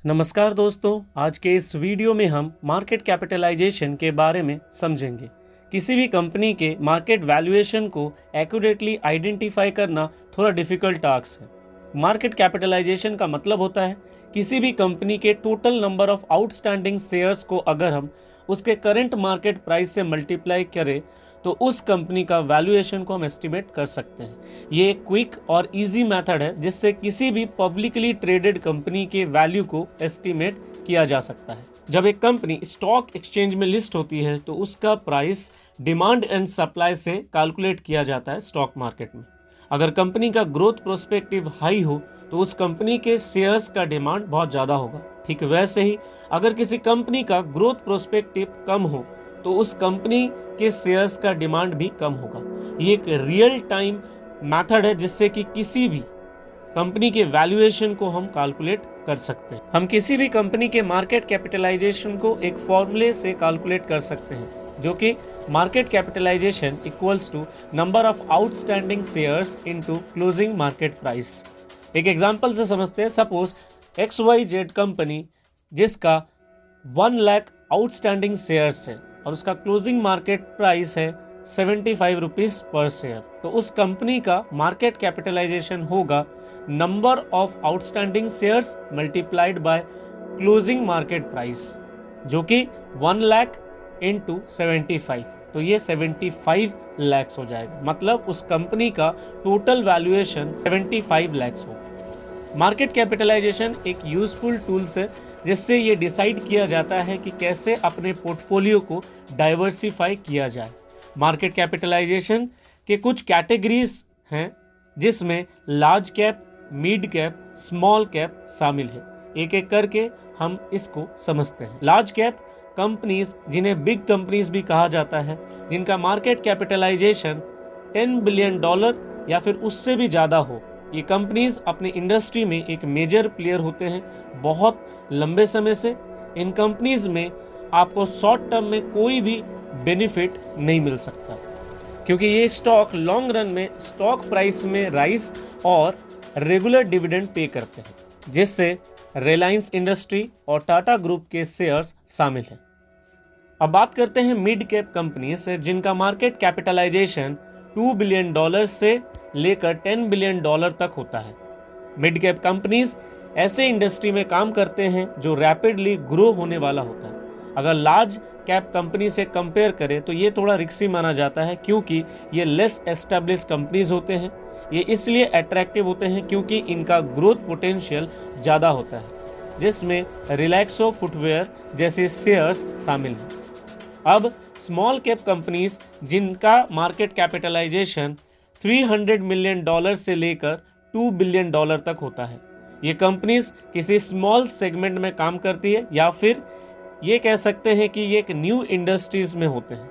नमस्कार दोस्तों, आज के इस वीडियो में हम मार्केट कैपिटलाइजेशन के बारे में समझेंगे। किसी भी कंपनी के मार्केट वैल्यूएशन को एक्यूरेटली आइडेंटिफाई करना थोड़ा डिफिकल्ट टास्क है। मार्केट कैपिटलाइजेशन का मतलब होता है किसी भी कंपनी के total number of outstanding shares को अगर हम उसके करंट मार्केट प्राइस से मल्टीप्लाई करें तो उस कंपनी का वैल्यूएशन को हम एस्टिमेट कर सकते हैं। ये एक क्विक और इजी मेथड है जिससे किसी भी पब्लिकली ट्रेडेड कंपनी के वैल्यू को एस्टिमेट किया जा सकता है। जब एक कंपनी स्टॉक एक्सचेंज में लिस्ट होती है तो उसका प्राइस डिमांड एंड सप्लाई से कैलकुलेट किया जाता है स्टॉक मार्केट में। अगर कंपनी का ग्रोथ प्रोस्पेक्टिव हाई हो तो उस कंपनी के शेयर्स का डिमांड बहुत ज़्यादा होगा। ठीक वैसे ही अगर किसी कंपनी का ग्रोथ प्रोस्पेक्टिव कम हो तो उस कंपनी के शेयर्स का डिमांड भी कम होगा। ये एक रियल टाइम मेथड है जिससे कि किसी भी कंपनी के वैल्यूएशन को हम कैलकुलेट कर सकते हैं। हम किसी भी कंपनी के मार्केट कैपिटलाइजेशन को एक फॉर्मूले से कैलकुलेट कर सकते हैं जो कि market capitalisation equals to number of outstanding shares into closing market price. एक एग्जांपल से समझते हैं। सपोज XYZ कंपनी जिसका 1 लाख आउटस्टैंडिंग शेयर्स है और उसका क्लोजिंग मार्केट प्राइस है 75 रुपीज़ पर शेयर, तो उस कंपनी का मार्केट कैपिटलाइजेशन होगा number of outstanding shares multiplied by closing market price, जो कि 1 लाख इंटू 75, तो ये 75 लैक्स हो जाएगा। मतलब उस कंपनी का टोटल वैल्यूएशन 75 लैक्स होगा। मार्केट कैपिटलाइजेशन एक यूजफुल टूल्स है जिससे ये डिसाइड किया जाता है कि कैसे अपने पोर्टफोलियो को डाइवर्सिफाई किया जाए। मार्केट कैपिटलाइजेशन के कुछ कैटेगरीज हैं जिसमें large cap, mid cap, small cap शामिल है। एक एक करके हम इसको समझते हैं। लार्ज कैप कंपनीज, जिन्हें बिग कंपनीज भी कहा जाता है, जिनका मार्केट कैपिटलाइजेशन $10 बिलियन या फिर उससे भी ज़्यादा हो। ये कंपनीज अपने इंडस्ट्री में एक मेजर प्लेयर होते हैं बहुत लंबे समय से। इन कंपनीज में आपको शॉर्ट टर्म में कोई भी बेनिफिट नहीं मिल सकता क्योंकि ये स्टॉक लॉन्ग रन में स्टॉक प्राइस में राइज और रेगुलर डिविडेंड पे करते हैं, जिससे रिलायंस इंडस्ट्री और टाटा ग्रुप के शेयर्स शामिल हैं। अब बात करते हैं मिड कैप कंपनी से, जिनका मार्केट कैपिटलाइजेशन $2 बिलियन से लेकर $10 बिलियन तक होता है। मिड कैप कंपनीज ऐसे इंडस्ट्री में काम करते हैं जो रैपिडली ग्रो होने वाला होता है। अगर लार्ज कैप कंपनी से कंपेयर करें तो ये थोड़ा रिस्की माना जाता है क्योंकि ये लेस एस्टेब्लिश कंपनीज होते हैं। ये इसलिए अट्रैक्टिव होते हैं क्योंकि इनका ग्रोथ पोटेंशियल ज़्यादा होता है, जिसमें रिलैक्सो फुटवेयर जैसे शेयर्स शामिल हैं। अब स्मॉल कैप कंपनीज जिनका मार्केट कैपिटलाइजेशन $300 मिलियन से लेकर $2 बिलियन तक होता है। ये कंपनीज किसी स्मॉल सेगमेंट में काम करती है या फिर ये कह सकते हैं कि ये एक न्यू इंडस्ट्रीज में होते हैं।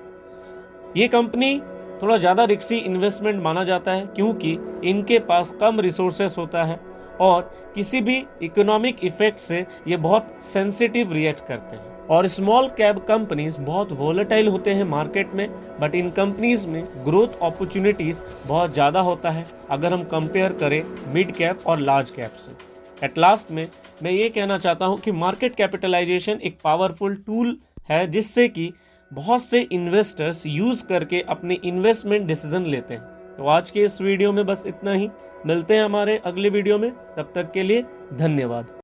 ये कंपनी थोड़ा ज़्यादा रिस्की इन्वेस्टमेंट माना जाता है क्योंकि इनके पास कम रिसोर्सेस होता है और किसी भी इकोनॉमिक इफेक्ट से ये बहुत सेंसिटिव रिएक्ट करते हैं। और स्मॉल कैप कंपनीज बहुत वोलेटाइल होते हैं मार्केट में, बट इन कंपनीज में ग्रोथ अपॉर्चुनिटीज बहुत ज़्यादा होता है अगर हम कंपेयर करें मिड कैप और लार्ज कैप से। एट लास्ट में मैं ये कहना चाहता हूँ कि मार्केट कैपिटलाइजेशन एक पावरफुल टूल है जिससे कि बहुत से इन्वेस्टर्स यूज़ करके अपने इन्वेस्टमेंट डिसीजन लेते हैं। तो आज के इस वीडियो में बस इतना ही। मिलते हैं हमारे अगले वीडियो में, तब तक के लिए धन्यवाद।